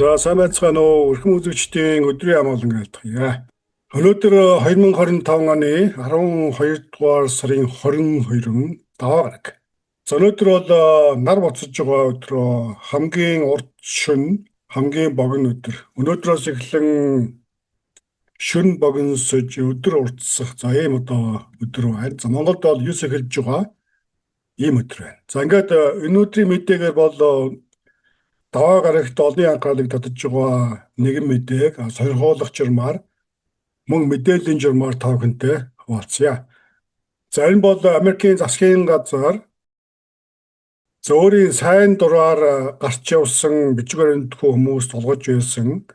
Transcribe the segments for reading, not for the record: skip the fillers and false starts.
За сайн байцгаана уу. Эрхэм үзэгчдийн өдрийн амгалан айлтгая. Өнөөдөр 2025 оны 12 дугаар сарын 22-нд даваа гараг. За өнөөдөр бол нар буцаж байгаа өдрөө хамгийн урт шөнө, хамгийн богино өдөр. Өнөөдрөөс эхлэн шөнө богиносож өдөр уртсах за ийм өдөр байна. За Монголд бол 9 эхэлж байгаа ийм өдөр байна. За ингээд өнөөдрийн мэдээгээр бол даваа гарагт олонний анхаарлыг татаж байгаа нэгэн мэдээг сонирхолтой журмаар мөн мэдээллийн журмаар та бүхэнтэй хуваалцъя. За энэ бол Америкийн засгийн газар өөрийн сайн дураар гарч явсан бичиг баримтгүй хүмүүст олгож байсан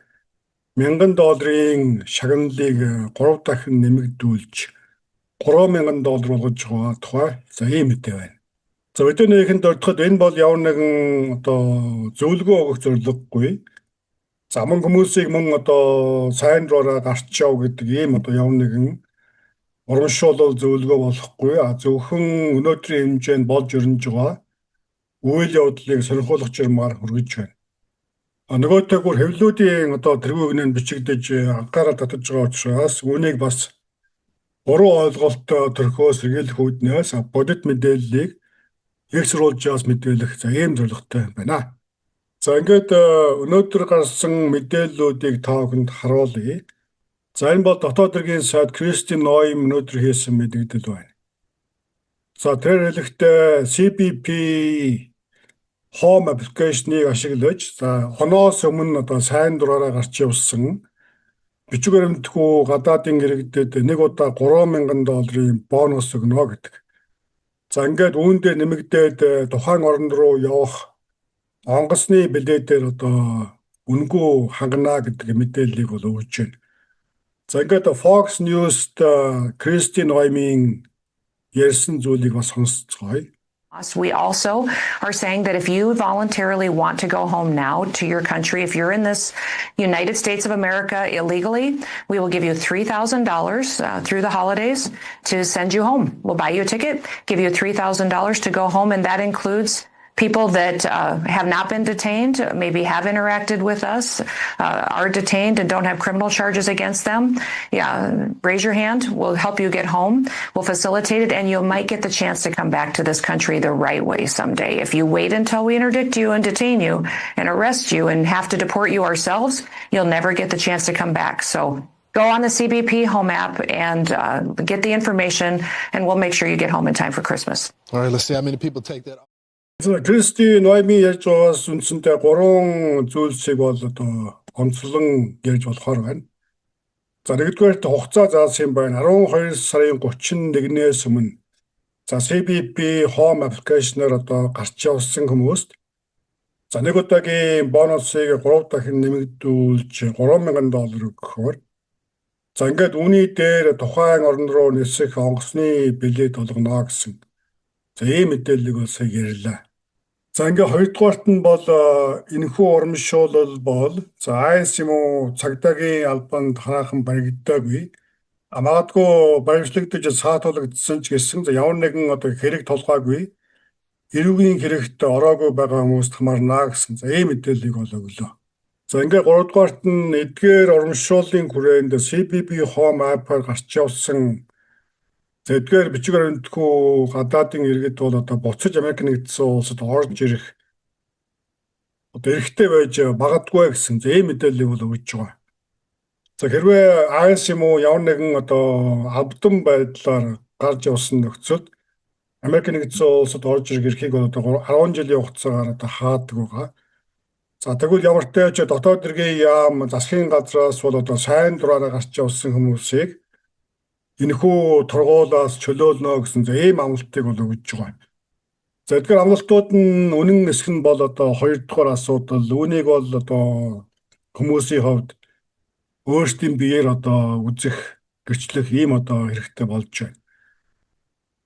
$1000 шагналыг 3 дахин нэмэгдүүлж $3000 болгож байгаа тухай ийм мэдээ байна. За мэдээний дөрөвдөд энэ бол ямар нэгэн зөвлөгөө өгөх зорилгогүй. За мөн хүмүүсийг мөн сайн дураараа гарч яв гэдэг ийм ямар нэгэн урамшуул зөвлөгөө болохгүй. Зөвхөн өнөөдрийн хэмжээнд болж өрнөж байгаа үйл явдлыг сонирхолтой журмаар хүргэж байна. Нөгөө төгөр хэвлэлүүдийн тэргүүгнээ бичигдэж анхаарал татаж байгаа учраас үүнийг бас буруу ойлголт төрхөөс сэргийлэх үүднээс бодит мэдээллийг их сурвалжаас мэдээлэх ийм зорилготой байна. За ингээд өнөөдөр гарсан мэдээллүүдийг та бүхэнд харуулъя. За энэ бол дотоод хэргийн сайд Кристи Ноем өнөөдөр хийсэн мэдээлэл байна. За тэр хэлэхдээ CBP Home application-ыг ашиглаж хоноос өмнө сайн дураараа гарч явсан бичиг баримтгүй гадаадын иргэдэд нэг удаа $3000 бонус өгнө гэдэг. За ингээд үүндээ нэмэгдээд тухайн орнд руу явах онгоцны билетээр үнэгүй хангана гэдэг мэдээллийг бол өгч байна. За ингээд Fox News-т Кристи Ноемийн ярьсан зүйлийг бас сонсцгоё. We also are saying that if you voluntarily want to go home now to your country, if you're in this United States of America illegally, we will give you $3,000 through the holidays to send you home. We'll buy you a ticket, give you $3,000 to go home, and that includes people that have not been detained, maybe have interacted with us, are detained and don't have criminal charges against them. Yeah, raise your hand. We'll help you get home. We'll facilitate it, and you might get the chance to come back to this country the right way someday. If you wait until we interdict you and detain you and arrest you and have to deport you ourselves, you'll never get the chance to come back. So go on the CBP Home app and get the information, and we'll make sure you get home in time for Christmas. All right, let's see how many people take that. Кристи Ноеми ярьж байгаас үндсэндээ 3 зүйлсийг бол онцлон ярьж болохоор байна. За нэгдүгээр хугацаа заасан юм байна. 12 сарын 31-ээс өмнө CBP Home application-аар гарч явсан хүмүүст нэг удаагийн бонусыг 3 дахин нэмэгдүүлж $3000 өгөхөөр ингээд үүний дээр тухайн орн руу нисэх онгоцны билет олгоно гэсэн ийм мэдээллийг бол сая ярьлаа. За ингээд хоёрдугаарт нь бол энэхүү урамшуулал бол айс юм уу цагдаагийн албанд хараахан баригдаагүй. Магадгүй баримтлагдаж саатуулагдсан ч гэсэн ямар нэгэн хэрэг тулгаагүй эрүүгийн хэрэгт ороогүй байгаа хүмүүст хамаарна гэсэн ийм мэдээллийг бол өглөө. За ингээд гуравдугаарт нь эдгээр урамшууллын хүрээнд CBP Home app-аар гарч явсан эдгээр бичиг баримтгүй гадаадын иргэд бол буцаж Америк нэгдсэн улсад орж ирэх эрхтэй байж магадгүй гэсэн ийм мэдээллийг бол өгж байгаа. За хэрвээ айс юм уу ямар нэгэн албадан байдлаар гарч явсан нөхцөлд Америк нэгдсэн улсад орж ирэх эрхийг бол 10 жилийн хугацаагаар хаадаг байгаа. За тэгвэл ямар ч тач дотоод хэргийн яам засгийн газраас бол сайн дураараа гарч явсан хүмүүсийг энэхүү тургуулаас чөлөөлнө гэсэн ийм амлалтыг бол өгж байгаа. За эдгээр амлалтууд нь үнэн нисэх нь бол хоёр дахь асуудал. Үүнийг бол хүмүүсийн хувьд өөрсдийн биеэр үзэх, гэрчлэх ийм хэрэгтэй болж байна.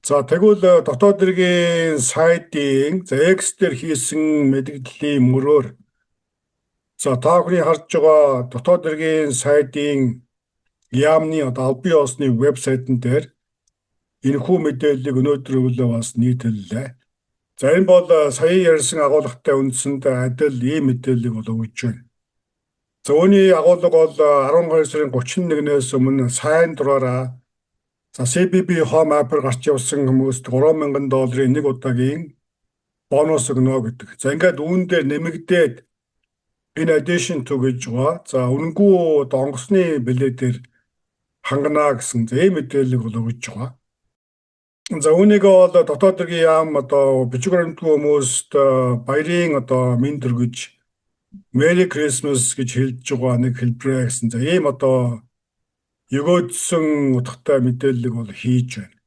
За тэгвэл дотоод хэргийн сайтын X дээр хийсэн мэдээллийн мөрөөр та бүхний харж байгаа дотоод хэргийн сайтын яамны албан ёсны вебсайтн дээр энэхүү мэдээллийг өнөөдөр өглөө бас нийтэллээ. За энэ бол сая ярьсан агуулгатай үндсэнд адил ийм мэдээллийг бол өгж байна. За үүний агуулга бол 12 сарын 31-ээс өмнө сайн дураараа за CBP Home App-аар гарч явсан хүмүүст $3,000 нэг удаагийн бонус өгнө гэдэг. За ингээд үүн дээр нэмэгдээд in addition to гэж байгаа. За үнэгүй онгоцны билетээр хангана гэсэн ийм мэдээлэл бол өгж байгаа. За үүнийг бол дотоод хэргийн яам бичиг баримтгүй хүмүүст баярын мэнд төргөж Merry Christmas гэж хэлж байгаа нэг хэлбэрээ гэсэн. За ийм өгөөдсөн утгатай мэдээлэл бол хийж байна.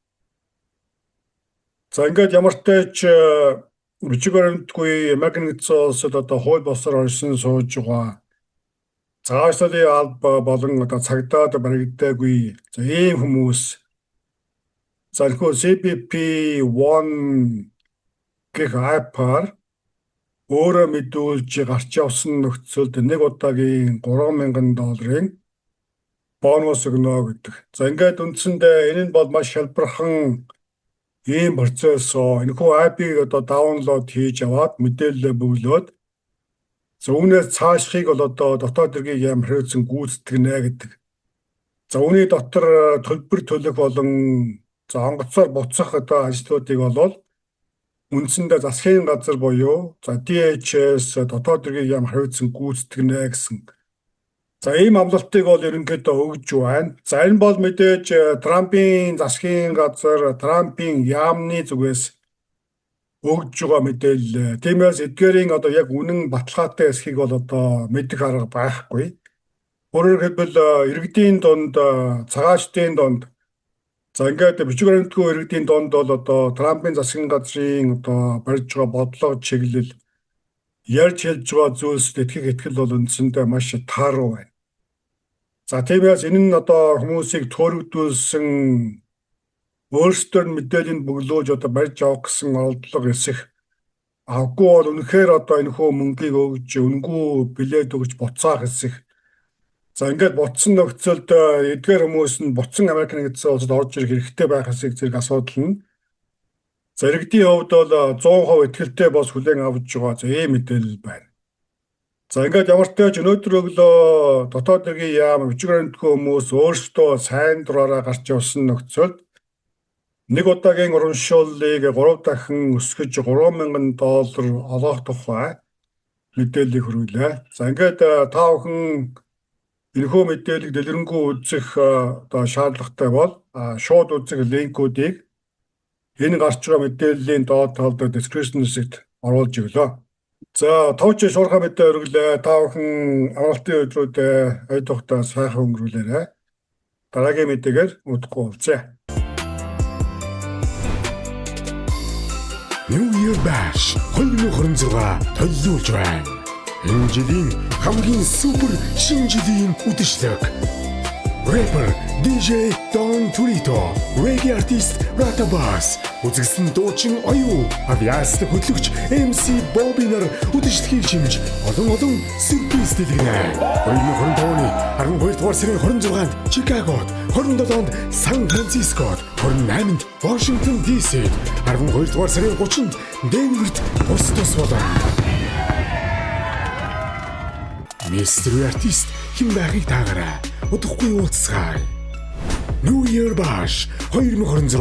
За ингээд ямар ч тач бичиг баримтгүй Америкийн нэгдсэн улсад хууль босоор орсон сууж байгаа. Цаашлалын алба болон цагдаад баригдаагүй за ийм хүмүүс залхуу CBP One гэх аппаар өөрөө мэдүүлж гарч явсан нөхцөлд нэг удаагийн $3,000 бонус өгнө гэдэг. За ингээд үндсэндээ энэ нь бол маш хялбархан ийм процесс. Энэхүү апыг даунлоод хийж аваад мэдээлэлээ бөглөөд за үүнээс цаашхыг бол дотоод хэргийн яам хэрэгцэн гүйцэтгэнэ гэдэг. За үүний дотор төлбөр төлөх болон за онгоцоор буцах ажлуудыг бол үндсэндээ засгийн газар буюу за DHS дотоод хэргийн яам хэрэгцэн гүйцэтгэнэ гэсэн. За ийм амлалтыг бол ерөнхийдөө өгж байна. За энэ бол мэдээж Трампын засгийн газар Трампын яамны зүгээс өгж байгаа мэдээлэл. Тиймээс эдгээрийн яг үнэн баталгаатай эсхийг бол мэдэх арга байхгүй. Өөрөөр хэлбэл иргэдийн дунд цагаачдын дунд за ингээд бичиг баримтгүй иргэдийн дунд бол Трампын засгийн газрын барьж байгаа бодлого чиглэл ярьж хэлж байгаа зүйлс итгэл бол үндсэндээ маш тааруу байна. За тиймээс энэ нь хүмүүсийг төөрөгдүүлсэн өөрсдөр нь мэдээлэл бөглөөж барьж авах гэсэн оролдлого эсэх авгүй бол үнэхээр энэхүү мөнгийг өгж үнэгүй билет өгж буцаах эсэх. За ингээд буцсан нөхцөлд эдгээр хүмүүс нь буцсан Америкийн нэгдсэн улсад орж ирэх хэрэгтэй байх эсэх зэрэг асуудал нь. За иргэдийн хувьд бол 100% итгэлтэй бос хүлээн авч байгаа за ийм мэдээлэл байна. За ингээд ямар ч тач өнөөдөр өглөө дотоод хэргийн яам бичиг баримтгүй хүмүүс өөрсдөө сайн дураараа гарч явсан нөхцөлд нэг удаагийн урамшууллыг 3 дахин өсгөж $3,000 олгох тухай мэдээллийг хүргэлээ. За ингээд та бүхэн энэхүү мэдээллийг дэлгэрэнгүй үзэх шаардлагатай бол шууд үзэх линкүүдийг энэ гарч байгаа мэдээллийн доод талд description хэсэгт оруулж өглөө. За товч шуурхай мэдээ өргөлээ. Та бүхэн амралтын өдрүүдэд ой тухтаа сайхан өнгөрүүлээрэй. Дараагийн мэдээгээр удахгүй уулзъя. New Year Bash 2026 төлөвлөж байна. Энэ жилийн хамгийн супер шинэ жилийн үдэшлэг. Rapper DJ Don Turito, reggae artist Rata Bass, үзэгсэн дуучин оюу, авиаст хөтлөгч MC Bobby нар үдэшлэгийг шимж олон сюрприз дэлгэнэ. 2025-ны 12 дугаар сарын 26-нд Чикагод, 27-нд Сан Францискод, 28-нд Washington DC, 12 дугаар сарын 30-нд Денверт тус болно. Mystery artist хэн байхыг таагараа. Удахгүй уулзцгаая. New Year Bash 2026